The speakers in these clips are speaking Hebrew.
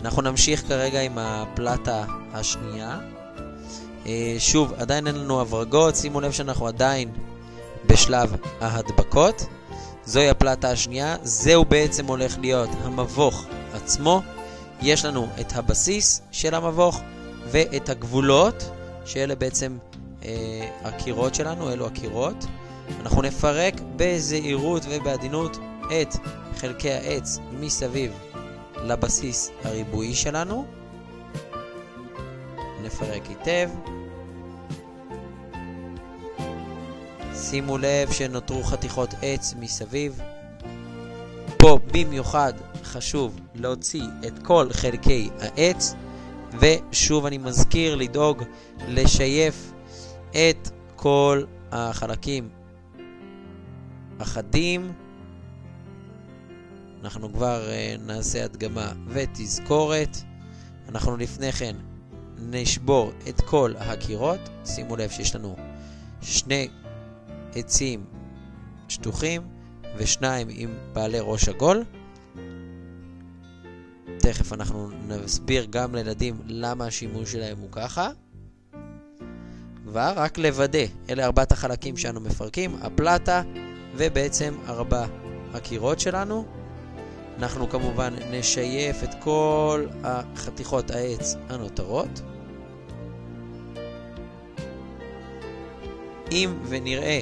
אנחנו נמשיך כרגע עם הפלטה השנייה. שוב, עדיין אין לנו הברגות, שימו לב שאנחנו עדיין בשלב ההדבקות. זוהי הפלטה השנייה, זהו בעצם הולך להיות המבוך עצמו. יש לנו את הבסיס של המבוך ואת הגבולות, שאלה בעצם הקירות שלנו, אלו הקירות. אנחנו נפרק בזהירות ובעדינות את חלקי העץ מסביב לבסיס הריבועי שלנו. נפרק היטב. שימו לב שנותרו חתיכות עץ מסביב. פה במיוחד חשוב להוציא את כל חלקי העץ, ושוב אני מזכיר לדאוג לשייף את כל החלקים החדים. אנחנו כבר נעשה הדגמה ותזכורת. אנחנו לפני כן נשבור את כל הקירות. שימו לב שיש לנו שני עצים שטוחים ושניים עם בעלי ראש עגול. תכף אנחנו נסביר גם לילדים למה השימוש שלהם הוא ככה. רק לוודא, אלה ארבעת החלקים שאנו מפרקים, הפלטה ובעצם ארבע הקירות שלנו. אנחנו כמובן נשייף את כל החתיכות העץ הנותרות. אם ונראה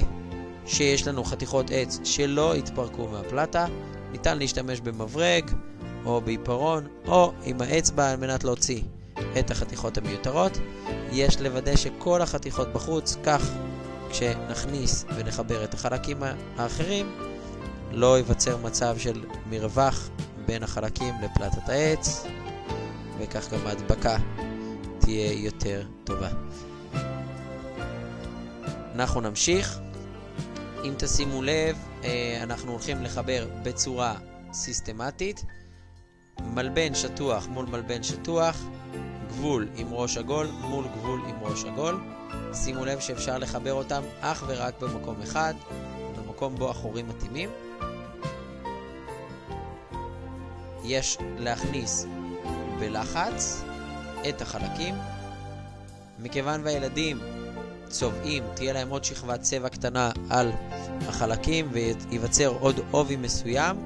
שיש לנו חתיכות עץ שלא התפרקו מהפלטה, ניתן להשתמש במברג או בעיפרון או עם האצבע על מנת להוציא את החתיכות המיותרות. יש לוודא שכל החתיכות בחוץ, כך כשנכניס ונחבר את החלקים האחרים לא ייווצר מצב של מרווח בין החלקים לפלטת העץ, וכך גם ההדבקה תהיה יותר טובה. אנחנו נמשיך. אם תשימו לב, אנחנו הולכים לחבר בצורה סיסטמטית מלבן שטוח מול מלבן שטוח, גבול עם ראש עגול מול גבול עם ראש עגול. שימו לב שאפשר לחבר אותם אך ורק במקום אחד, במקום בו החורים מתאימים. יש להכניס בלחץ את החלקים. מכיוון והילדים צובעים, תהיה להם עוד שכבת צבע קטנה על החלקים ויווצר עוד עובי מסוים,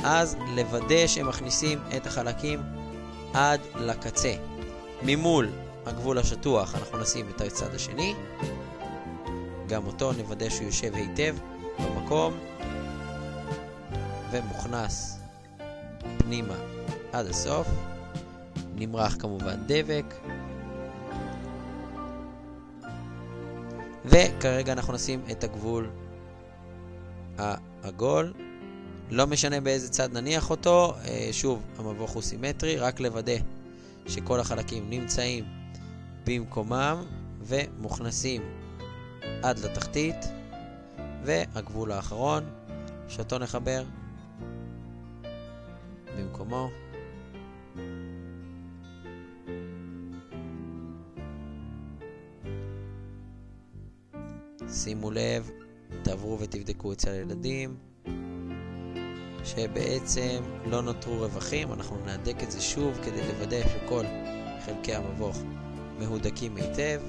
אז לוודא שמכניסים את החלקים עד לקצה. ממול הגבול השטוח אנחנו נשים את הצד השני, גם אותו נוודא שהוא יושב היטב במקום ומוכנס פנימה עד הסוף. נמרח כמובן דבק, וכרגע אנחנו נשים את הגבול העגול, לא משנה באיזה צד נניח אותו. שוב, המבוך הוא סימטרי, רק לוודא שכל החלקים נמצאים במקומם ומוכנסים עד לתחתית. והגבול האחרון שאותו נחבר במקומו. שימו לב, תעברו ותבדקו אצל הילדים שבעצם לא נותרו רווחים. אנחנו נהדק את זה שוב כדי לוודא שכל חלקי המבוך מהודקים היטב,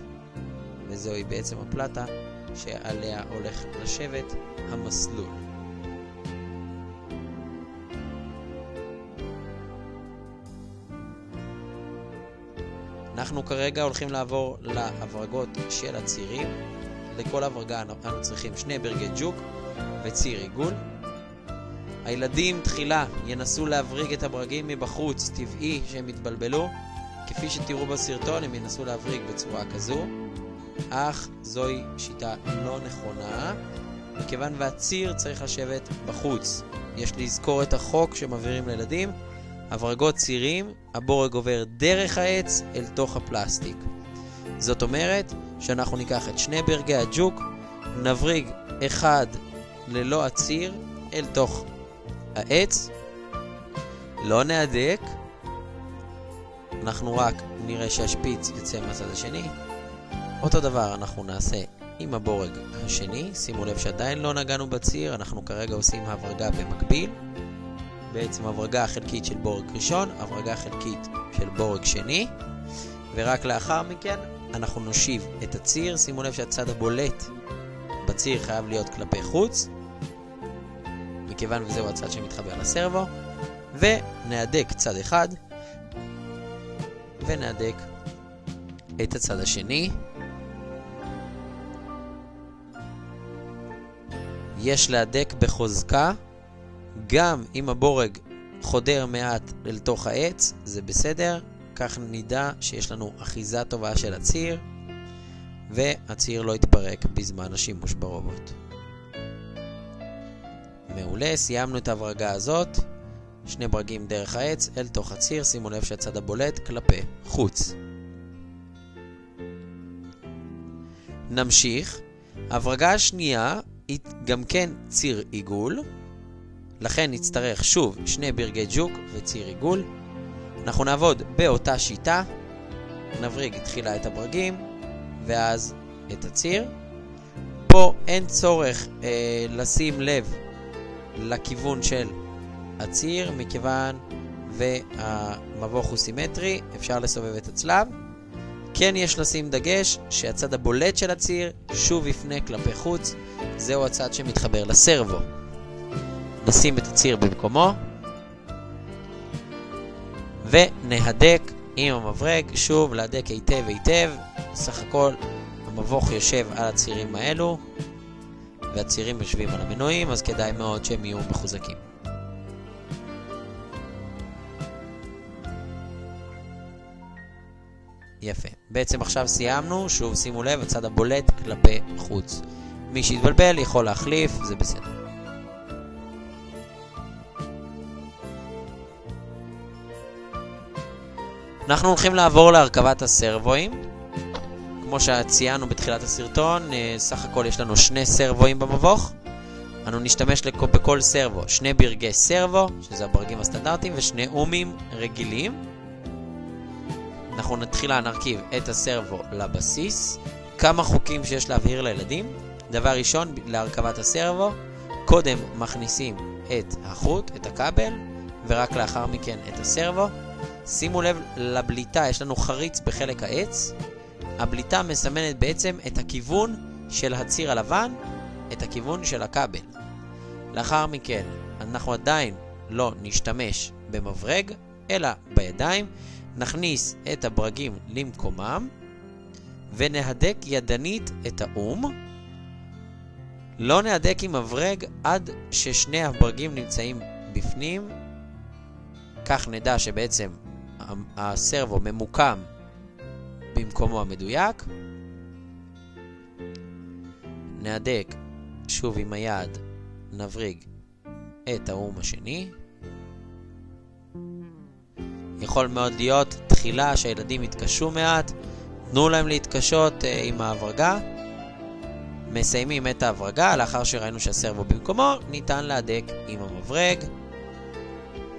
וזוהי בעצם הפלטה שעליה הולך לשבת המסלול. אנחנו כרגע הולכים לעבור להברגות של הצירים. לכל הברגה אנחנו צריכים 2 ברגי ג'וק וציר עיגול. הילדים תחילה ינסו להבריג את הברגים מבחוץ, טבעי שהם יתבלבלו. כפי שתראו בסרטון הם ינסו להבריג בצורה כזו, אך זוהי שיטה לא נכונה, מכיוון והציר צריך לשבת בחוץ. יש לזכור את החוק שמעבירים לילדים. הברגות צירים, הבורג עובר דרך העץ אל תוך הפלסטיק. זאת אומרת שאנחנו ניקח את 2 ברגי הג'וק, נבריג אחד ללא הציר אל תוך העץ, לא נהדק, אנחנו רק נראה שהשפיץ יוצא מהצד השני. אותו דבר אנחנו נעשה עם הבורג השני. שימו לב שעדיין לא נגענו בציר, אנחנו כרגע עושים הברגה במקביל. בעצם הברגה החלקית של בורג ראשון, הברגה חלקית של בורג שני, ורק לאחר מכן אנחנו נושיב את הציר. שימו לב שהצד הבולט בציר חייב להיות כלפי חוץ, מכיוון וזהו הצד שמתחבר לסרבו, ונהדק צד אחד, ונהדק את הצד השני. יש להדק בחוזקה, גם אם הבורג חודר מעט אל תוך העץ, זה בסדר, כך נדע שיש לנו אחיזה טובה של הציר, והציר לא יתפרק בזמן השימוש ברובוט. מעולה, סיימנו את ההברגה הזאת. שני ברגים דרך העץ אל תוך הציר, שימו לב שהצד הבולט כלפי חוץ. נמשיך. ההברגה השנייה היא גם כן ציר עיגול, לכן נצטרך שוב שני ברגי ג'וק וציר עיגול. אנחנו נעבוד באותה שיטה, נבריג תחילה את הברגים ואז את הציר. פה אין צורך לשים לב לכיוון של הציר, מכיוון והמבוך הוא סימטרי, אפשר לסובב את הצלב. כן יש לשים דגש שהצד הבולט של הציר שוב יפנה כלפי חוץ, זהו הצד שמתחבר לסרבו. נשים את הציר במקומו ונהדק עם המברג, שוב להדק היטב היטב. סך הכל המבוך יושב על הצירים האלו והצירים יושבים על המנועים, אז כדאי מאוד שהם יהיו מחוזקים. יפה. בעצם עכשיו סיימנו. שוב שימו לב, הצד הבולט כלפי חוץ. מי שיתבלבל יכול להחליף, זה בסדר. אנחנו הולכים לעבור להרכבת הסרבואים. כמו שציינו בתחילת הסרטון, סך הכל יש לנו שני סרבואים במבוך. אנו נשתמש בכל סרבו שני ברגי סרבו, שזה הברגים הסטנדרטיים, ושני אומים רגילים. אנחנו נתחילה נרכיב את הסרבו לבסיס. כמה חוקים שיש להבהיר לילדים. דבר ראשון, להרכבת הסרבו, קודם מכניסים את החוט, את הכבל, ורק לאחר מכן את הסרבו. שימו לב לבליטה, יש לנו חריץ בחלק העץ. הבליטה מסמנת בעצם את הכיוון של הציר הלבן, את הכיוון של הכבל. לאחר מכן אנחנו עדיין לא נשתמש במברג, אלא בידיים. נכניס את הברגים למקומם ונהדק ידנית את האום. לא נהדק עם מברג עד ששני הברגים נמצאים בפנים, כך נדע שבעצם הסרבו ממוקם במקומו המדויק. נהדק שוב עם היד, נבריג את האום השני. יכול מאוד להיות תחילה שהילדים יתקשו מעט, תנו להם להתקשות עם ההברגה. מסיימים את ההברגה, לאחר שראינו שהסרבו במקומו, ניתן להדק עם המברג.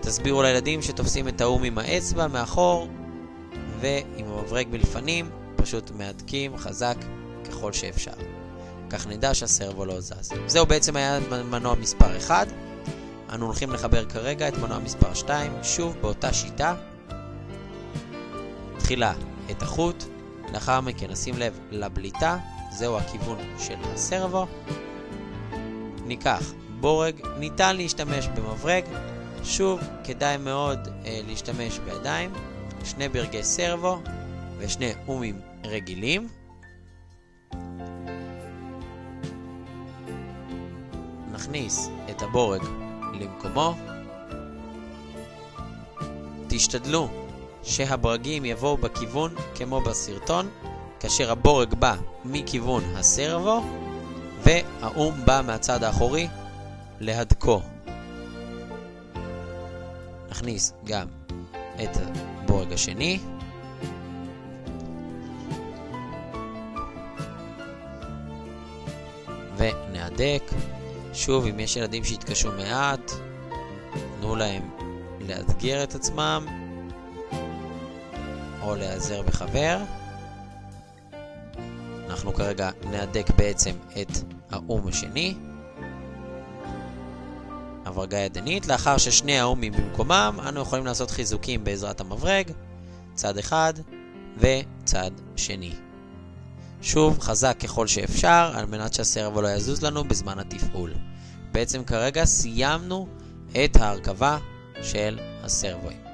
תסבירו לילדים שתופסים את האום עם האצבע מאחור, ועם המברג בלפנים, פשוט מהדקים חזק ככל שאפשר. כך נדע שהסרבו לא זז. זהו בעצם היה מנוע מספר 1. אנו הולכים לחבר כרגע את מנוע מספר 2, שוב באותה שיטה. תחילה את החוט, לאחר מכן נשים לב לבליטה, זהו הכיוון של הסרבו. ניקח בורג, ניתן להשתמש במברג, שוב כדאי מאוד להשתמש בידיים, שני ברגי סרבו ושני אומים רגילים. נכניס את הבורג למקומו. תשתדלו שהברגים יבואו בכיוון כמו בסרטון, כאשר הבורג בא מכיוון הסרבו והאום בא מהצד האחורי להדקו. נכניס גם את הבורג השני. ונהדק. שוב, אם יש ילדים שהתקשו מעט, תנו להם לאתגר את עצמם או להיעזר בחבר. אנחנו כרגע נהדק בעצם את האום השני. הברגה ידנית. לאחר ששני האומים במקומם, אנו יכולים לעשות חיזוקים בעזרת המברג. צד אחד וצד שני. שוב, חזק ככל שאפשר, על מנת שהסרבו לא יזוז לנו בזמן התפעול. בעצם כרגע סיימנו את ההרכבה של הסרבואים.